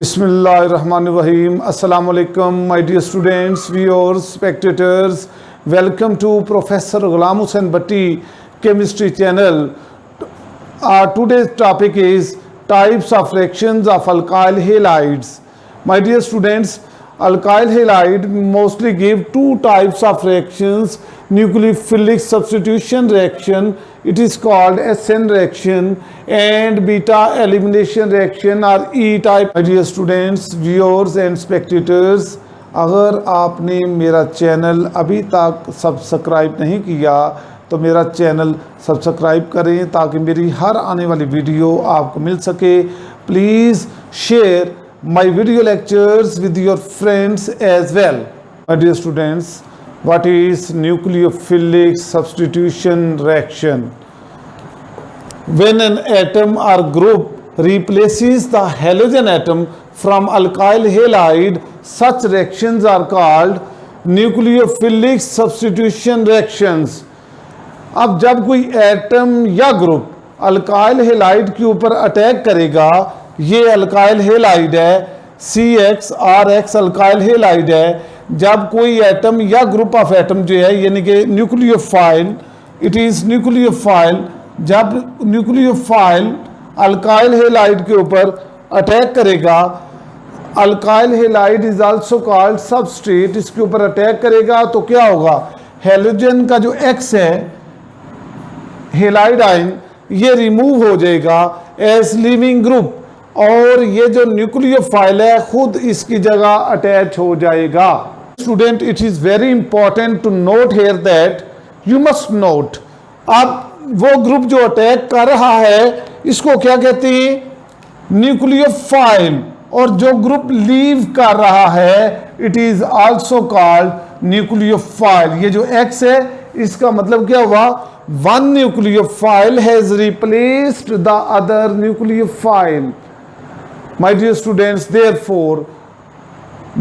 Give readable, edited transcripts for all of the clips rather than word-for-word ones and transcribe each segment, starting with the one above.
Bismillahirrahmanirrahim. Assalamu alaikum, my dear students, viewers, spectators. Welcome to Professor Ghulam Hussain Bhatti Chemistry channel. Today's topic is types of reactions of alkyl halides. My dear students, alkyl halide mostly give two types of reactions. Nucleophilic substitution reaction, it is called SN reaction, and beta elimination reaction or E type. My dear students, viewers and spectators, अगर आपने मेरा channel अभी तक subscribe नहीं किया तो मेरा channel subscribe करें ताकि मेरी हर आने वाली वीडियो आपको मिल सके. Please share my video lectures with your friends as well. My dear students, what is nucleophilic substitution reaction? When an atom or group replaces the halogen atom from alkyl halide, such reactions are called nucleophilic substitution reactions. अब जब कोई atom या group alkyl halide के ऊपर attack करेगा, ये alkyl halide है, CXRX alkyl halide है. जब कोई एटम या ग्रुप ऑफ एटम जो है यानी कि न्यूक्लियोफाइल, इट इज़ न्यूक्लियोफाइल, जब न्यूक्लियोफाइल अल्काइल हेलाइड के ऊपर अटैक करेगा, alkyl halide is also called substrate, इसके ऊपर अटैक करेगा तो क्या होगा, हेलोजन का जो X है हेलाइड आयन ये रिमूव हो जाएगा एज लिविंग ग्रुप, और ये जो न्यूक्लियोफाइल है खुद इसकी जगह अटैच हो जाएगा. Student, it is very important to note here that you must note, अब वो ग्रुप जो अटैक कर रहा है इसको क्या कहते हैं, न्यूक्लियोफाइल, और जो ग्रुप लीव कर रहा है it is also called nucleophile. ये जो X है इसका मतलब क्या हुआ, one nucleophile has replaced the other nucleophile. My dear students, therefore,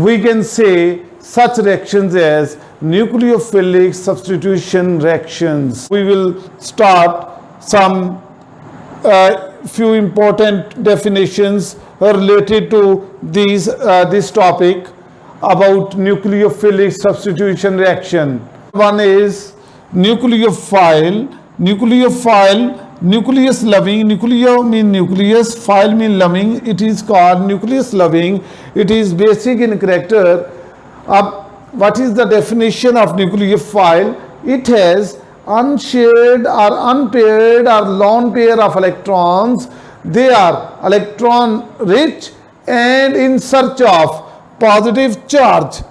we can say such reactions as nucleophilic substitution reactions. We will start some few important definitions related to this topic about nucleophilic substitution reaction. One is nucleophile. Nucleus loving, nucleo mean nucleus, phile mean loving, it is called nucleus loving, it is basic in character. What is the definition of nucleophile? It has unshared or unpaired or lone pair of electrons. They are electron rich and in search of positive charge.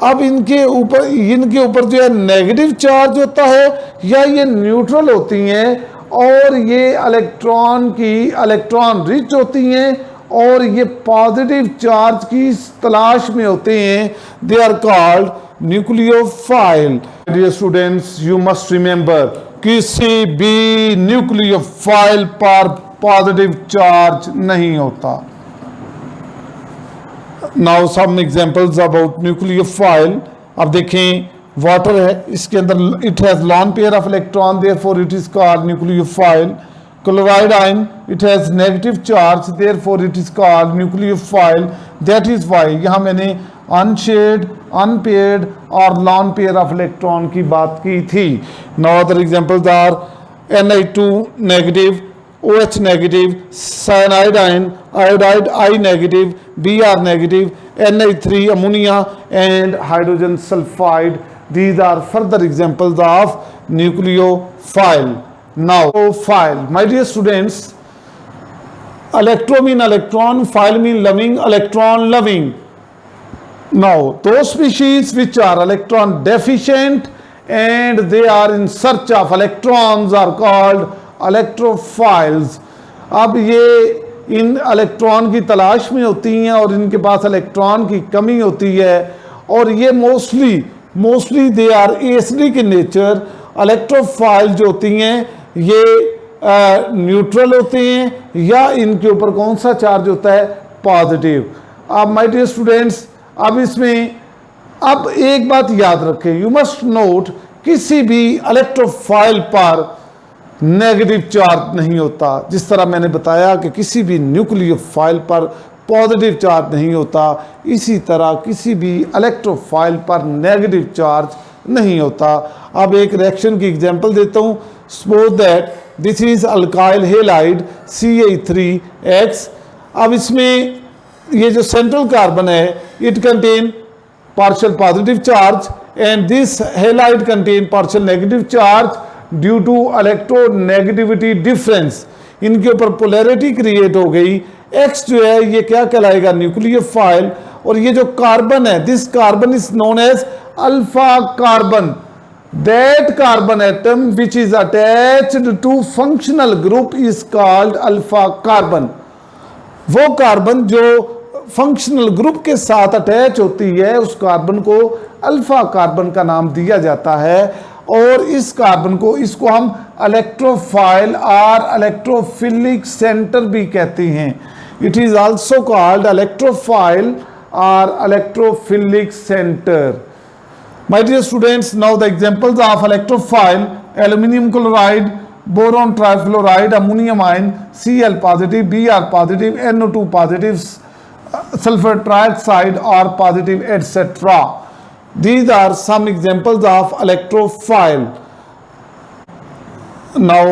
अब इनके ऊपर जो है negative charge होता है या ये neutral होती हैं, और ये इलेक्ट्रॉन रिच होती हैं और ये पॉजिटिव चार्ज की तलाश में होते हैं. They are called nucleophile. Dear students, you must remember, किसी भी न्यूक्लियोफाइल पर पॉजिटिव चार्ज नहीं होता. Now some examples about nucleophile. अब देखें, वाटर है, इसके अंदर it has lone pair of electron, therefore it is called nucleophile. Chloride ion, it has negative charge, therefore it is called nucleophile. That is why यहाँ मैंने unshared, unpaired और lone pair of electron की बात की थी. Now other examples are Ni2 negative, OH negative, cyanide ion, iodide I negative, Br negative, Na3 ammonia and hydrogen sulfide. These are further examples of nucleophile. Now, phile. My dear students, electro mean electron, phile mean loving, electron loving. Now, those species which are electron deficient and they are in search of electrons are called electrophiles. अब ये इन electron की तलाश में होती हैं और इनके पास electron की कमी होती है, और ये mostly they are acidic in nature. Electrophile जो होती हैं ये न्यूट्रल होते हैं या इनके ऊपर कौन सा चार्ज होता है, पॉजिटिव. अब माय डियर स्टूडेंट्स, अब इसमें अब एक बात याद रखें, यू मस्ट नोट, किसी भी इलेक्ट्रोफाइल पर नेगेटिव चार्ज नहीं होता. जिस तरह मैंने बताया कि किसी भी न्यूक्लियोफाइल पर पॉजिटिव चार्ज नहीं होता, इसी तरह किसी भी इलेक्ट्रोफाइल पर नेगेटिव चार्ज नहीं होता। अब एक रिएक्शन की एग्जांपल देता हूँ। Suppose that this is alkyl halide CH3X। अब इसमें ये जो सेंट्रल कार्बन है it contain partial positive charge and this halide contain partial negative charge due to electronegativity difference. इनके ऊपर पोलैरिटी क्रिएट हो गई। X जो है ये क्या कहलाएगा, न्यूक्लियोफाइल, और ये जो कार्बन है this carbon is known as alpha carbon. That carbon atom which is attached to functional group is called alpha carbon. वो कार्बन जो फंक्शनल ग्रुप के साथ अटैच होती है उस कार्बन को अल्फा कार्बन का नाम दिया जाता है। और इस कार्बन को इसको हम इलेक्ट्रोफाइल और इलेक्ट्रोफिलिक सेंटर भी कहते हैं। It is also called electrophile और electrophilic centre. My dear students, now the examples of electrophile: aluminium chloride, boron trifluoride, ammonium ion, Cl positive, Br positive, NO2 positive, sulfur trioxide or positive, etc. These are some examples of electrophile. Now,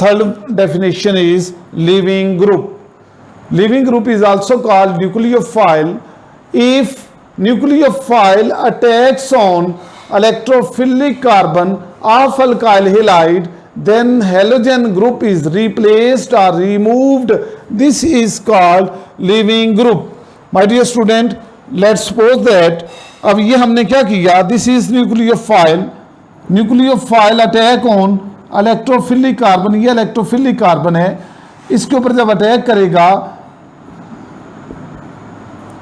third definition is leaving group. Leaving group is also called nucleophile. If nucleophile attacks on electrophilic carbon of alkyl halide, then halogen group is replaced or removed. This is called leaving group. My dear student, let's suppose that अब ये हमने क्या किया, this is nucleophile. Nucleophile attack on electrophilic carbon, ये electrophilic carbon है, इसके ऊपर जब अटैक करेगा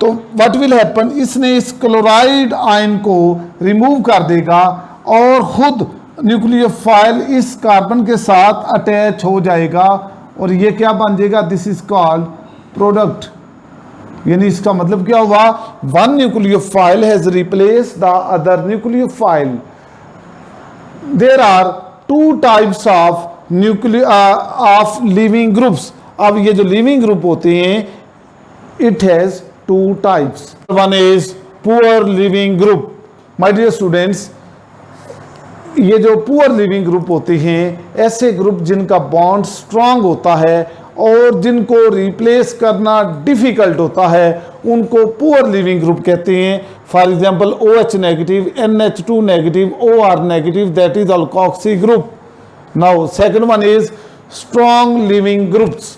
तो व्हाट विल हैपन, इसने इस क्लोराइड आयन को रिमूव कर देगा और खुद न्यूक्लियोफाइल इस कार्बन के साथ अटैच हो जाएगा और ये क्या बन जाएगा, दिस इज कॉल्ड प्रोडक्ट। यानी इसका मतलब क्या हुआ, one nucleophile has replaced the other nucleophile. There are two types of of leaving groups. अब ये जो लिविंग ग्रुप होते हैं it has two types. One is poor living group. My dear students, ये जो पुअर लिविंग ग्रुप होते हैं ऐसे ग्रुप जिनका बॉन्ड स्ट्रांग होता है और जिनको रिप्लेस करना डिफिकल्ट होता है उनको पुअर लिविंग ग्रुप कहते हैं। For example OH negative, NH2 negative, OR negative, that is alkoxy group. Now second one is strong living groups,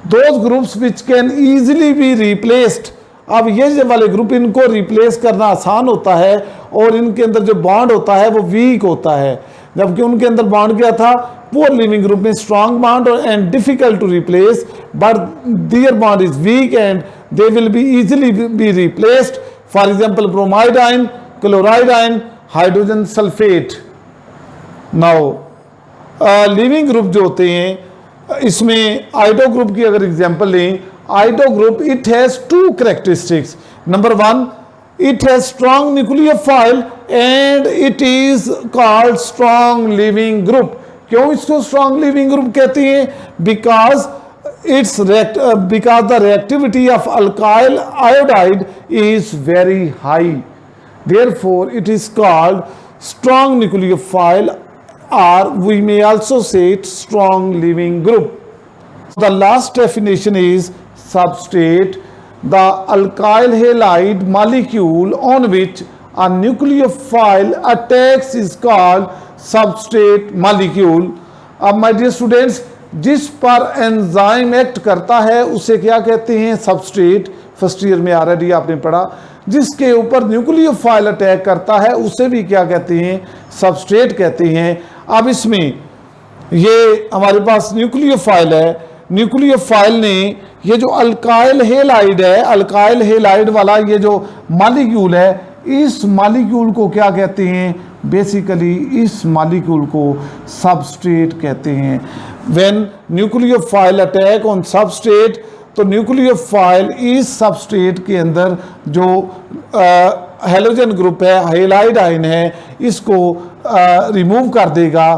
those groups which can easily be replaced. अब ये वाले group इनको replace करना आसान होता है और इनके अंदर जो बॉन्ड होता है वो वीक होता है, जबकि उनके अंदर बॉन्ड क्या था, पुअर लिविंग ग्रुप में strong bond and difficult to replace, but their bond is weak and they will be easily be replaced. For example bromide ion, chloride ion, hydrogen sulphate. Now leaving group जो होते हैं इसमें आइडो group की अगर example लें, Iodo group, it has two characteristics. Number one, it has strong nucleophile and it is called strong living group. क्यों इसको strong living group कहते हैं? Because the reactivity of alkyl iodide is very high. Therefore, it is called strong nucleophile, or we may also say it strong living group. The last definition is substrate. The alkyl halide molecule on which a nucleophile attacks is called substrate molecule. अब my dear students, जिस पर enzyme act करता है उसे क्या कहते हैं, substrate. First year में ऑलरेडी आपने पढ़ा। जिसके ऊपर न्यूक्लियोफाइल अटैक करता है उसे भी क्या कहते हैं, सबस्ट्रेट कहते हैं। अब इसमें ये हमारे पास न्यूक्लियोफाइल है, न्यूक्लियोफाइल ने ये जो अल्काइल हेलाइड है, अल्काइल हेलाइड वाला ये जो मॉलिक्यूल है, इस मॉलिक्यूल को क्या कहते हैं, बेसिकली इस मॉलिक्यूल को सबस्ट्रेट कहते हैं। When nucleophile attack on substrate, तो न्यूक्लियोफाइल इस सबस्ट्रेट के अंदर जो हैलोजन ग्रुप है, हेलाइड आयन है, इसको रिमूव कर देगा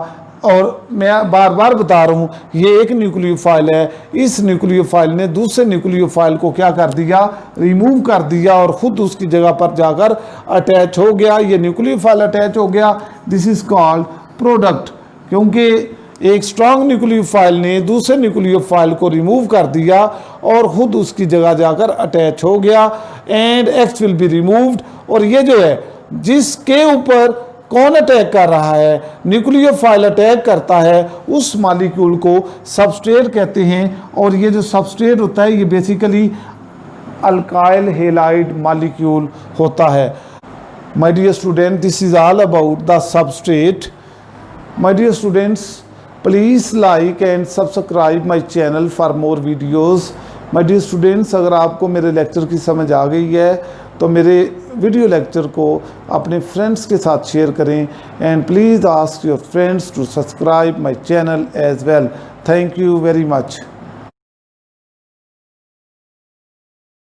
और मैं बार बार बता रहा हूँ, ये एक न्यूक्लियोफाइल है। इस न्यूक्लियोफाइल ने दूसरे न्यूक्लियोफाइल को क्या कर दिया, रिमूव कर दिया और ख़ुद उसकी जगह पर जाकर अटैच हो गया। ये न्यूक्लियोफाइल अटैच हो गया, दिस इज़ कॉल्ड प्रोडक्ट। क्योंकि एक स्ट्रॉन्ग न्यूक्लियोफाइल ने दूसरे न्यूक्लियोफाइल को रिमूव कर दिया और ख़ुद उसकी जगह जाकर अटैच हो गया, and x will be removed. और ये जो है, जिसके ऊपर कौन अटैक कर रहा है, न्यूक्लियोफाइल अटैक करता है, उस मॉलिक्यूल को सबस्ट्रेट कहते हैं। और ये जो सबस्ट्रेट होता है, ये बेसिकली अल्काइल हेलाइड मॉलिक्यूल होता है। My dear student, this is all about the substrate. My dear students, please like and subscribe my channel for more videos. My dear students, अगर आपको मेरे लेक्चर की समझ आ गई है तो मेरे वीडियो लेक्चर को अपने फ्रेंड्स के साथ शेयर करें, and please ask your friends to subscribe my channel as well. Thank you very much.